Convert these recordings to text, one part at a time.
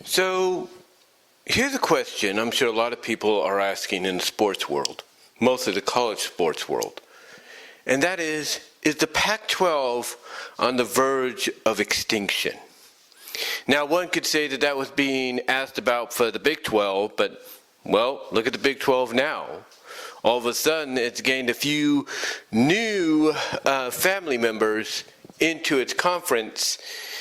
So here's a question I'm sure a lot of people are asking in the sports world, mostly the college sports world. And that is the Pac-12 on the verge of extinction? Now, one could say that that was being asked about for the Big 12, but, well, look at the Big 12 now. All of a sudden, it's gained a few new family members into its conference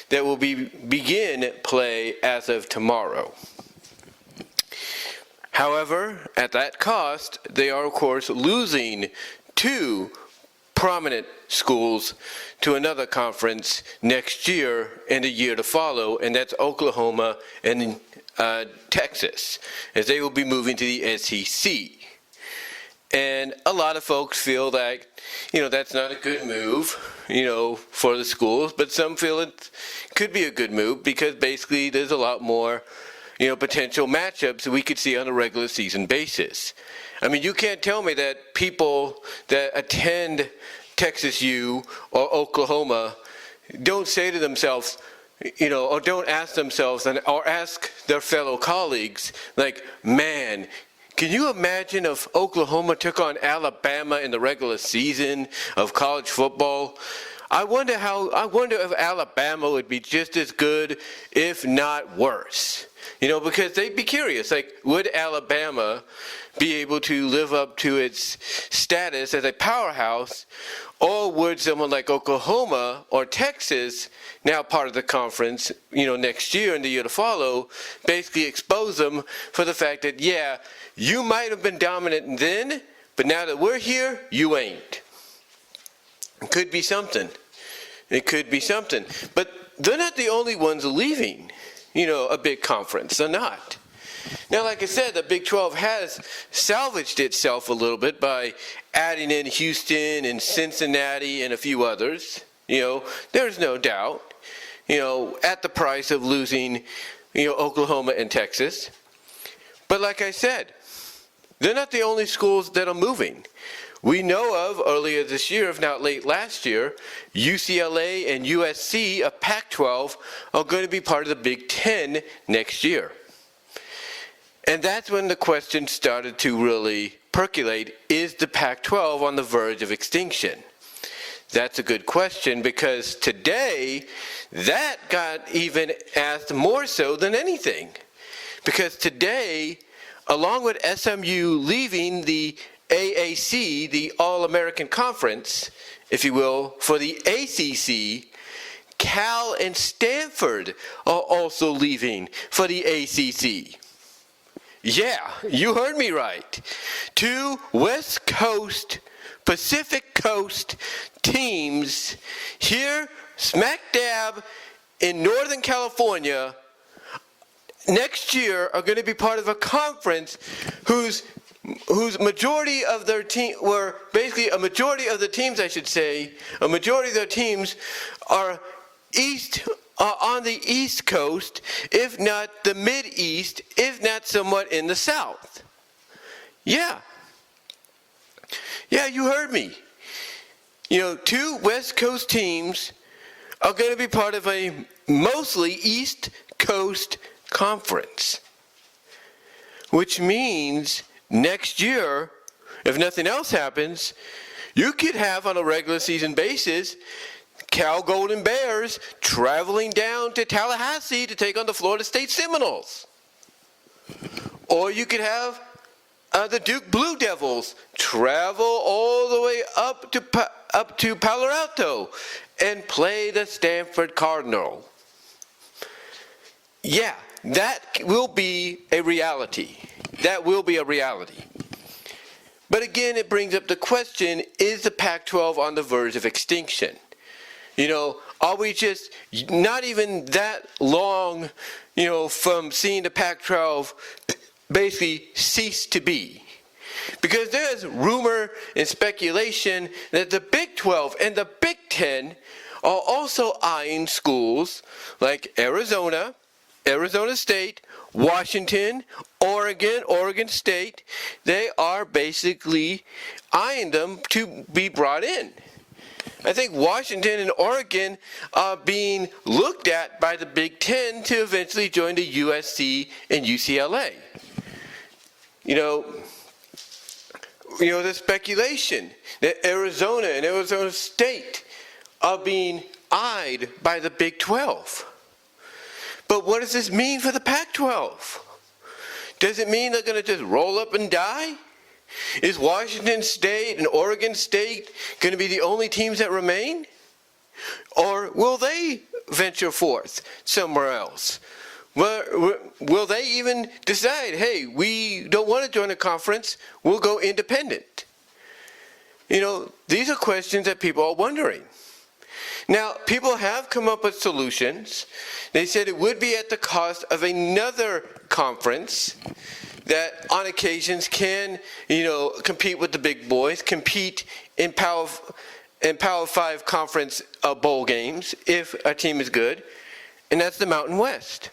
that will begin play as of tomorrow. However, at that cost, they are, of course, losing two prominent schools to another conference next year and the year to follow, and that's Oklahoma and Texas, as they will be moving to the SEC. And a lot of folks feel that, that's not a good move, for the schools, but some feel it could be a good move because basically there's a lot more, potential matchups that we could see on a regular season basis. I mean, you can't tell me that people that attend Texas U or Oklahoma don't say to themselves, or don't ask themselves or ask their fellow colleagues, like, man, can you imagine if Oklahoma took on Alabama in the regular season of college football? I wonder if Alabama would be just as good, if not worse. Because they'd be curious, like, would Alabama be able to live up to its status as a powerhouse, or would someone like Oklahoma or Texas, now part of the conference, next year and the year to follow, basically expose them for the fact that, yeah, you might have been dominant then, but now that we're here, you ain't. It could be something. It could be something. But they're not the only ones leaving, a big conference. They're not. Now, like I said, the Big 12 has salvaged itself a little bit by adding in Houston and Cincinnati and a few others. There's no doubt, at the price of losing, Oklahoma and Texas. But like I said, they're not the only schools that are moving. We know of earlier this year, if not late last year, UCLA and USC of Pac-12 are going to be part of the Big 10 next year. And that's when the question started to really percolate, is the Pac-12 on the verge of extinction? That's a good question because today, that got even asked more so than anything. Because today, along with SMU leaving the AAC, the All-American Conference, if you will, for the ACC, Cal and Stanford are also leaving for the ACC. Yeah, you heard me right. Two West Coast, Pacific Coast teams here, smack dab in Northern California, next year are going to be part of a conference whose majority of their team were basically a majority of the teams, I should say, a majority of their teams are on the East Coast, if not the Mid-East, if not somewhat in the South. Yeah, you heard me. Two West Coast teams are going to be part of a mostly East Coast conference, which means next year, if nothing else happens, you could have on a regular season basis Cal Golden Bears traveling down to Tallahassee to take on the Florida State Seminoles. Or you could have the Duke Blue Devils travel all the way up to Palo Alto and play the Stanford Cardinal. Yeah, that will be a reality. That will be a reality. But again, it brings up the question, is the Pac-12 on the verge of extinction? Are we just not even that long, from seeing the Pac-12 basically cease to be? Because there's rumor and speculation that the Big 12 and the Big 10 are also eyeing schools like Arizona State, Washington, Oregon State. They are basically eyeing them to be brought in. I think Washington and Oregon are being looked at by the Big Ten to eventually join the USC and UCLA. There's speculation that Arizona and Arizona State are being eyed by the Big 12. But what does this mean for the Pac-12? Does it mean they're going to just roll up and die? Is Washington State and Oregon State going to be the only teams that remain? Or will they venture forth somewhere else? Will they even decide, hey, we don't want to join a conference, we'll go independent? These are questions that people are wondering. Now, people have come up with solutions. They said it would be at the cost of another conference that on occasions can, compete with the big boys, compete in Power 5 conference bowl games if a team is good, and that's the Mountain West.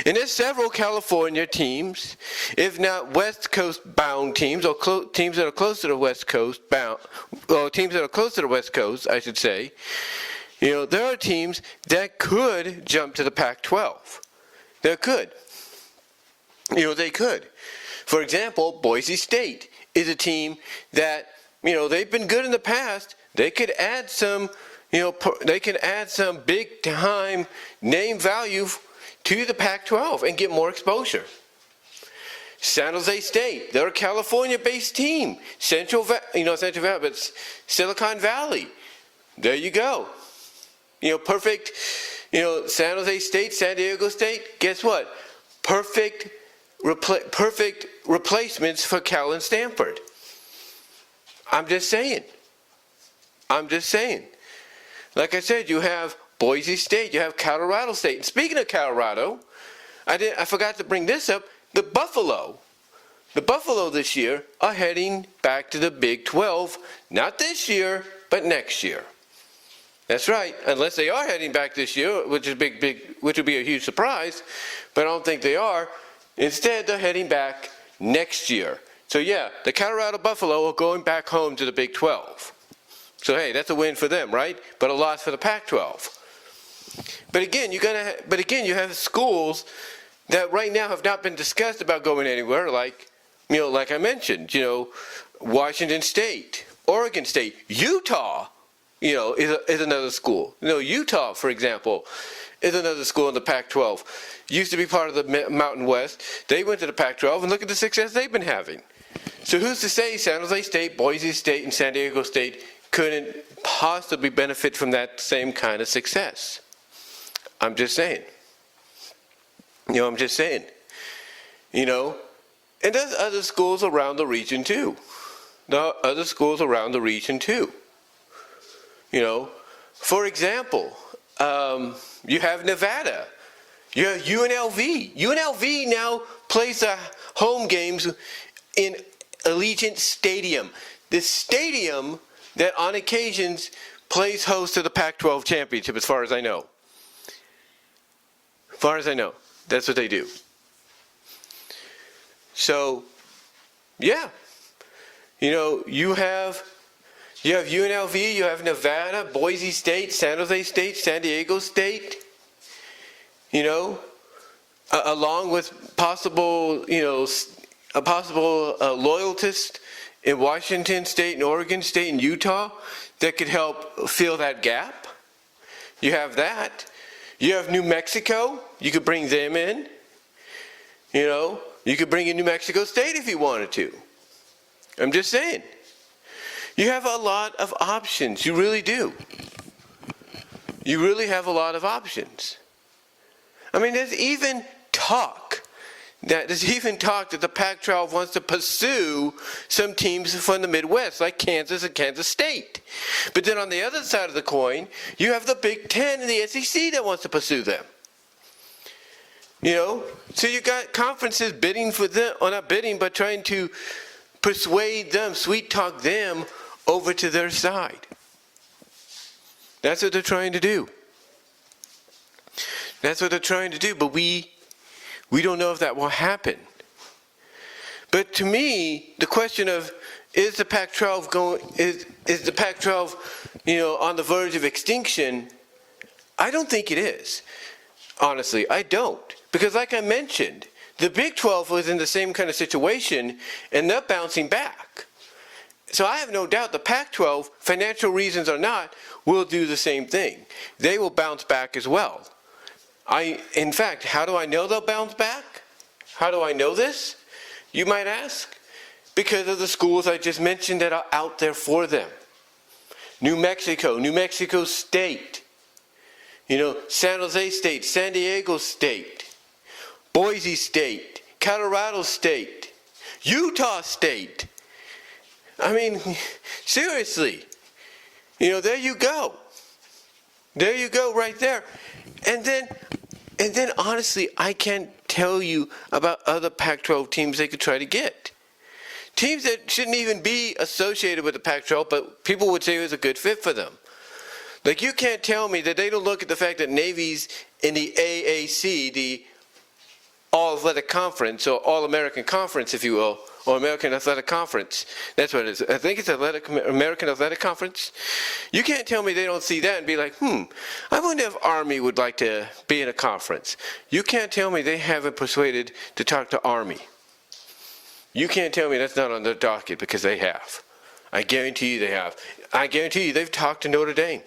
And there's several California teams, if not West Coast bound teams, or teams that are close to the West Coast teams that are close to the West Coast, I should say. There are teams that could jump to the Pac-12. They could. They could. For example, Boise State is a team that, they've been good in the past. They could add some, some big time name value to the Pac-12 and get more exposure. San Jose State, they're a California-based team. Central Valley, but Silicon Valley. There you go. Perfect. San Jose State, San Diego State. Guess what? Perfect replacements for Cal and Stanford. I'm just saying. Like I said, you have Boise State, you have Colorado State. And speaking of Colorado, I forgot to bring this up. The Buffalo this year are heading back to the Big 12. Not this year, but next year. That's right. Unless they are heading back this year, which is which would be a huge surprise, but I don't think they are. Instead, they're heading back next year. So yeah, the Colorado Buffalo are going back home to the Big 12. So hey, that's a win for them, right? But a loss for the Pac-12. But again, you have schools that right now have not been discussed about going anywhere, like I mentioned, Washington State, Oregon State, Utah, is another school. Utah, for example, is another school in the Pac-12. Used to be part of the Mountain West. They went to the Pac-12, and look at the success they've been having. So who's to say San Jose State, Boise State, and San Diego State couldn't possibly benefit from that same kind of success? I'm just saying. And there's other schools around the region too. For example, you have Nevada. You have UNLV. UNLV now plays the home games in Allegiant Stadium. The stadium that on occasions plays host to the Pac-12 championship, as far as I know. That's what they do. So, yeah. You have UNLV, you have Nevada, Boise State, San Jose State, San Diego State, along with possible loyalists in Washington State and Oregon State and Utah that could help fill that gap. You have that. You have New Mexico. You could bring them in. You could bring in New Mexico State if you wanted to. I'm just saying. You have a lot of options. You really do. You really have a lot of options. There's even talk that the Pac-12 wants to pursue some teams from the Midwest, like Kansas and Kansas State. But then on the other side of the coin, you have the Big Ten and the SEC that wants to pursue them. So you got conferences bidding for them, or not bidding, but trying to persuade them, sweet talk them over to their side. That's what they're trying to do. But we don't know if that will happen. But to me, the question of Is the Pac-12 is the Pac-12, on the verge of extinction? I don't think it is. Honestly, I don't. Because like I mentioned, the Big 12 was in the same kind of situation, and they're bouncing back. So I have no doubt the Pac-12, financial reasons or not, will do the same thing. They will bounce back as well. In fact, how do I know they'll bounce back? How do I know this, you might ask? Because of the schools I just mentioned that are out there for them. New Mexico State, San Jose State, San Diego State, Boise State, Colorado State, Utah State. I mean, seriously, there you go. There you go right there. And then honestly, I can't tell you about other Pac-12 teams they could try to get. Teams that shouldn't even be associated with the Pac-12, but people would say it was a good fit for them. Like, you can't tell me that they don't look at the fact that Navy's in the AAC, the All-Athletic Conference, or All-American Conference, if you will, or American Athletic Conference. That's what it is. I think it's American Athletic Conference. You can't tell me they don't see that and be like, I wonder if Army would like to be in a conference. You can't tell me they haven't persuaded to talk to Army. You can't tell me that's not on their docket, because they have. I guarantee you they have. I guarantee you they've talked to Notre Dame.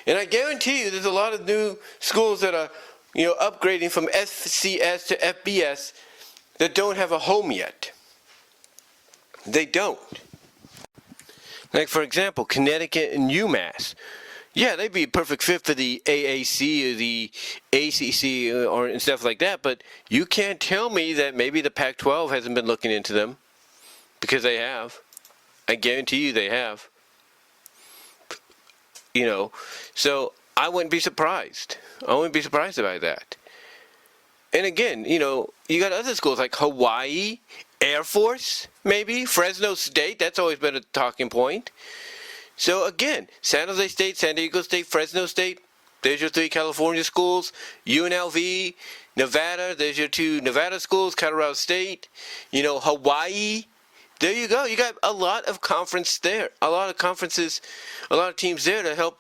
And I guarantee you there's a lot of new schools that are, upgrading from FCS to FBS that don't have a home yet. They don't. Like, for example, Connecticut and UMass. Yeah, they'd be a perfect fit for the AAC or the ACC and stuff like that, but you can't tell me that maybe the Pac-12 hasn't been looking into them, because they have. I guarantee you they have. So I wouldn't be surprised. I wouldn't be surprised about that. And again, you got other schools like Hawaii, Air Force, maybe, Fresno State. That's always been a talking point. So again, San Jose State, San Diego State, Fresno State, there's your 3 California schools. UNLV, Nevada, there's your 2 Nevada schools, Colorado State, Hawaii. There you go. You got a lot of conference there, a lot of conferences, a lot of teams there to help,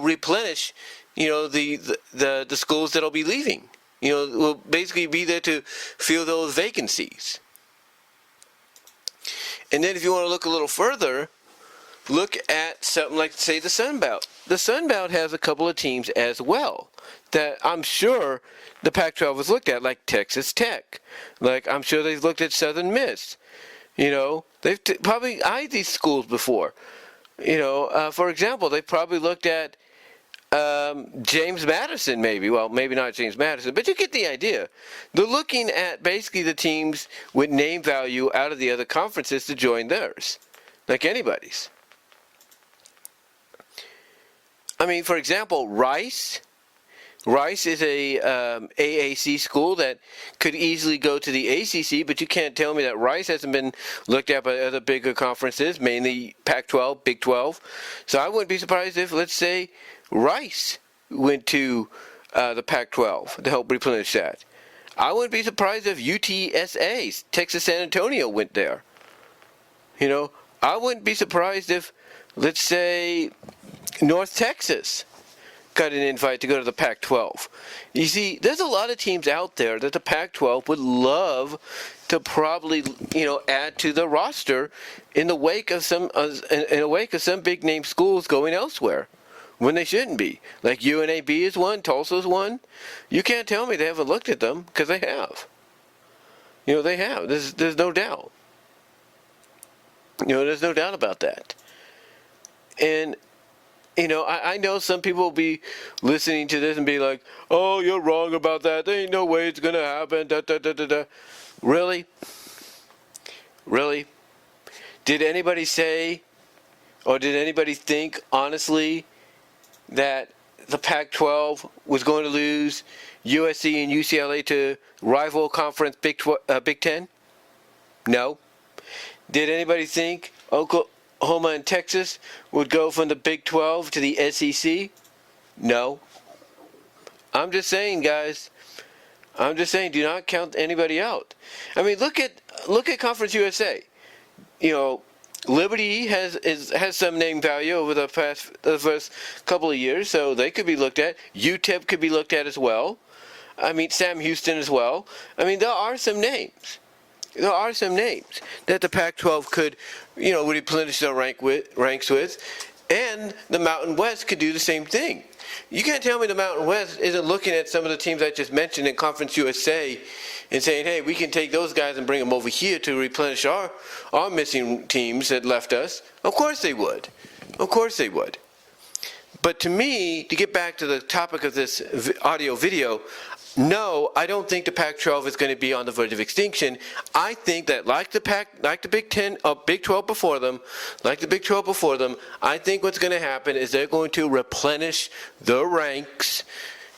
replenish, the schools that'll be leaving. Will basically be there to fill those vacancies. And then if you want to look a little further, look at something like, say, the Sun Belt. The Sun Belt has a couple of teams as well that I'm sure the Pac-12 has looked at, like Texas Tech. Like, I'm sure they've looked at Southern Miss. They've probably eyed these schools before. For example, they probably looked at James Madison, maybe. Well, maybe not James Madison, but you get the idea. They're looking at basically the teams with name value out of the other conferences to join theirs, like anybody's. I mean, for example, Rice is a AAC school that could easily go to the ACC, but you can't tell me that Rice hasn't been looked at by other bigger conferences, mainly Pac-12, Big 12. So I wouldn't be surprised if, let's say, Rice went to the Pac-12 to help replenish that. I wouldn't be surprised if UTSA, Texas San Antonio, went there. I wouldn't be surprised if, let's say, North Texas got an invite to go to the Pac-12. You see, there's a lot of teams out there that the Pac-12 would love to probably, add to the roster in the wake of some big name schools going elsewhere when they shouldn't be. Like UNAB is one, Tulsa's one. You can't tell me they haven't looked at them, because they have. They have. There's no doubt. There's no doubt about that. And I know some people will be listening to this and be like, oh, you're wrong about that. There ain't no way it's going to happen. Da, da, da, da, da. Really? Really? Did anybody say, or did anybody think, honestly, that the Pac-12 was going to lose USC and UCLA to rival conference Big 10? No. Did anybody think Oklahoma and Texas would go from the Big 12 to the SEC? No. I'm just saying, guys, I'm just saying, do not count anybody out. I mean, look at Conference USA. You know, Liberty has some name value over the first couple of years, so they could be looked at. UTEP could be looked at as well. I mean, Sam Houston as well. I mean, there are some names. There are some names that the Pac-12 could, you know, replenish their ranks with, and the Mountain West could do the same thing. You can't tell me the Mountain West isn't looking at some of the teams I just mentioned in Conference USA and saying, hey, we can take those guys and bring them over here to replenish our missing teams that left us. Of course they would. Of course they would. But to me, to get back to the topic of this audio video, no, I don't think the Pac-12 is going to be on the verge of extinction. I think that like the Big 10, Big 12 before them, I think what's going to happen is they're going to replenish their ranks,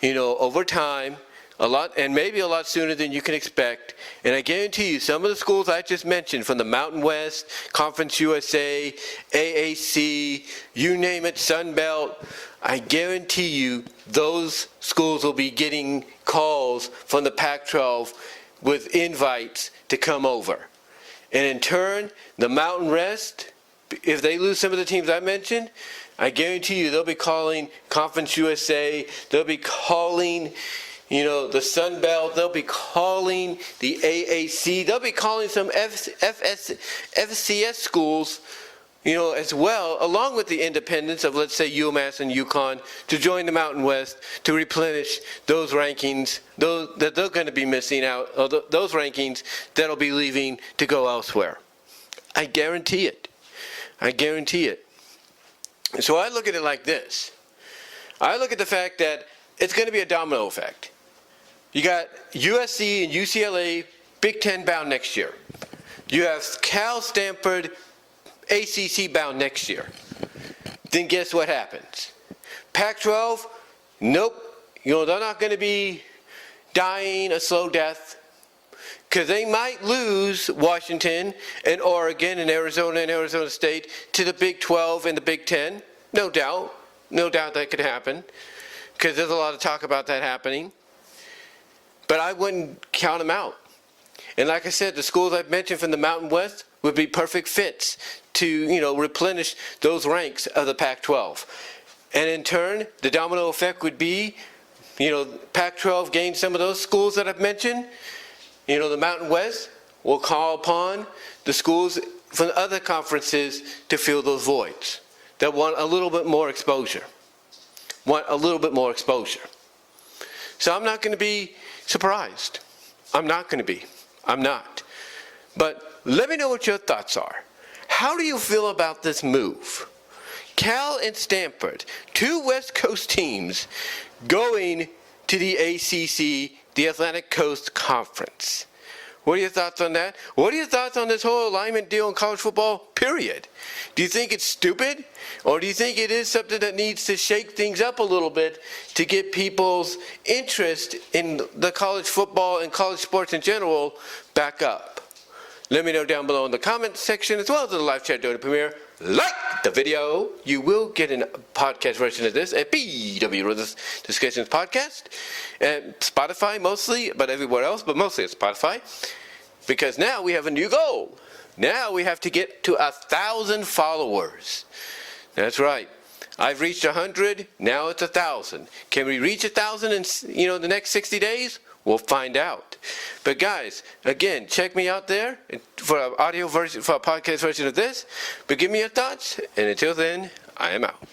you know, over time, a lot, and maybe a lot sooner than you can expect. And I guarantee you, some of the schools I just mentioned, from the Mountain West, Conference USA, AAC, you name it, Sun Belt, I guarantee you those schools will be getting calls from the Pac-12 with invites to come over. And in turn, the Mountain West, if they lose some of the teams I mentioned, I guarantee you they'll be calling Conference USA, they'll be calling, you know, the Sun Belt, they'll be calling the AAC, they'll be calling some FCS schools, you know, as well, along with the independents of, let's say, UMass and UConn, to join the Mountain West to replenish those rankings, that they're going to be missing out, or those rankings that'll be leaving to go elsewhere. I guarantee it. I guarantee it. So I look at it like this. I look at the fact that it's going to be a domino effect. You got USC and UCLA Big Ten bound next year. You have Cal, Stanford, ACC bound next year. Then guess what happens? Pac-12, nope. You know, they're not going to be dying a slow death, because they might lose Washington and Oregon and Arizona State to the Big 12 and the Big 10. No doubt. No doubt that could happen, because there's a lot of talk about that happening. But I wouldn't count them out. And like I said, the schools I've mentioned from the Mountain West would be perfect fits to, you know, replenish those ranks of the Pac-12. And in turn, the domino effect would be, you know, Pac-12 gains some of those schools that I've mentioned. You know, the Mountain West will call upon the schools from other conferences to fill those voids that want a little bit more exposure. So I'm not going to be surprised. I'm not. But let me know what your thoughts are. How do you feel about this move? Cal and Stanford, two West Coast teams going to the ACC, the Atlantic Coast Conference. What are your thoughts on that? What are your thoughts on this whole alignment deal in college football, period? Do you think it's stupid? Or do you think it is something that needs to shake things up a little bit to get people's interest in the college football and college sports in general back up? Let me know down below in the comments section, as well as in the live chat during the premiere. Like the video. You will get a podcast version of this at BW Discussions Podcast. And Spotify mostly, but everywhere else, but mostly at Spotify. Because now we have a new goal. Now we have to get to 1,000 followers. That's right. I've reached 100, now it's 1,000. Can we reach 1,000 in, you know, the next 60 days? We'll find out. But guys, again, check me out there for an audio version, for a podcast version of this. But give me your thoughts, and until then, I am out.